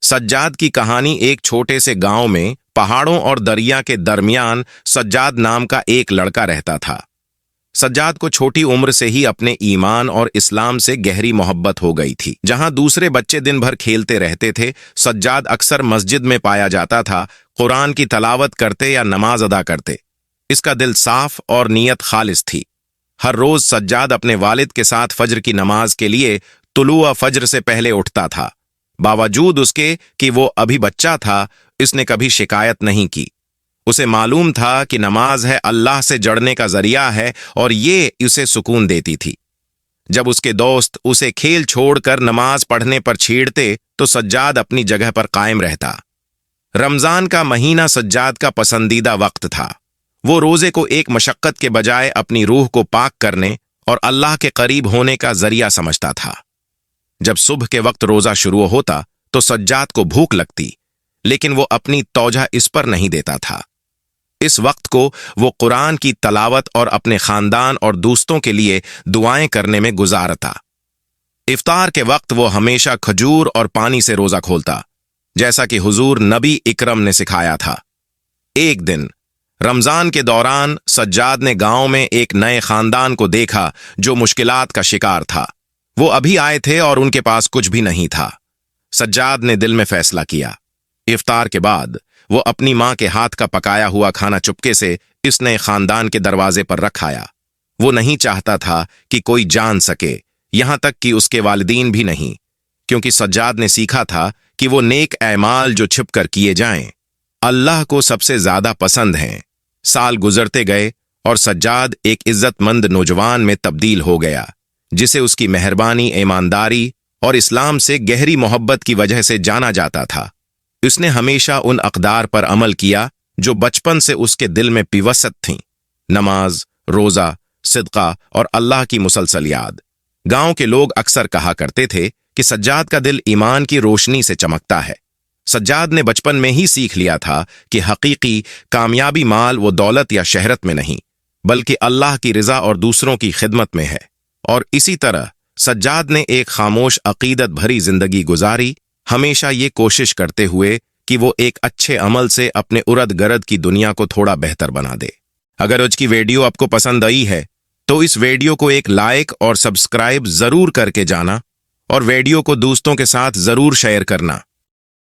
सज्जाद की कहानी एक छोटे से गांव में पहाड़ों और दरिया के दरमियान सज्जाद नाम का एक लड़का रहता था। सज्जाद को छोटी उम्र से ही अपने ईमान और इस्लाम से गहरी मोहब्बत हो गई थी। जहां दूसरे बच्चे दिन भर खेलते रहते थे, सज्जाद अक्सर मस्जिद में पाया जाता था, कुरान की तलावत करते या नमाज अदा करते। इसका दिल साफ और नीयत खालिस थी। हर रोज सज्जाद अपने वालिद के साथ फज्र की नमाज के लिए तुलुआ फज्र से पहले उठता था। बावजूद उसके कि वो अभी बच्चा था, इसने कभी शिकायत नहीं की। उसे मालूम था कि नमाज है अल्लाह से जड़ने का जरिया है और ये उसे सुकून देती थी। जब उसके दोस्त उसे खेल छोड़कर नमाज पढ़ने पर छेड़ते तो सज्जाद अपनी जगह पर कायम रहता। रमजान का महीना सज्जाद का पसंदीदा वक्त था। वो रोजे को एक मशक्कत के बजाय अपनी रूह को पाक करने और अल्लाह के करीब होने का जरिया समझता था। जब सुबह के वक्त रोजा शुरू होता तो सज्जाद को भूख लगती, लेकिन वो अपनी तौजह इस पर नहीं देता था। इस वक्त को वो कुरान की तलावत और अपने खानदान और दोस्तों के लिए दुआएं करने में गुजारता। इफ्तार के वक्त वो हमेशा खजूर और पानी से रोजा खोलता, जैसा कि हुजूर नबी इकरम ने सिखाया था। एक दिन रमजान के दौरान सज्जाद ने गांव में एक नए खानदान को देखा जो मुश्किलात का शिकार था। वो अभी आए थे और उनके पास कुछ भी नहीं था। सज्जाद ने दिल में फैसला किया। इफ्तार के बाद वो अपनी मां के हाथ का पकाया हुआ खाना चुपके से इस नए खानदान के दरवाजे पर रखाया। वो नहीं चाहता था कि कोई जान सके, यहां तक कि उसके वालिदीन भी नहीं, क्योंकि सज्जाद ने सीखा था कि वो नेक ऐमाल जो छिपकर किए जाएं, अल्लाह को सबसे ज्यादा पसंद हैं। साल गुजरते गए और सज्जाद एक इज्जतमंद नौजवान में तब्दील हो गया, जिसे उसकी मेहरबानी, ईमानदारी और इस्लाम से गहरी मोहब्बत की वजह से जाना जाता था। उसने हमेशा उन अक़दार पर अमल किया जो बचपन से उसके दिल में पिवसत थीं: नमाज, रोज़ा, सिदका और अल्लाह की मुसलसल याद। गांव के लोग अक्सर कहा करते थे कि सज्जाद का दिल ईमान की रोशनी से चमकता है। सज्जाद ने बचपन में ही सीख लिया था कि हकीकी कामयाबी माल व दौलत या शहरत में नहीं, बल्कि अल्लाह की रज़ा और दूसरों की खिदमत में है। और इसी तरह सज्जाद ने एक खामोश अकीदत भरी जिंदगी गुजारी, हमेशा ये कोशिश करते हुए कि वो एक अच्छे अमल से अपने उरद गरद की दुनिया को थोड़ा बेहतर बना दे। अगर आज की वीडियो आपको पसंद आई है तो इस वीडियो को एक लाइक और सब्सक्राइब जरूर करके जाना और वीडियो को दोस्तों के साथ जरूर शेयर करना।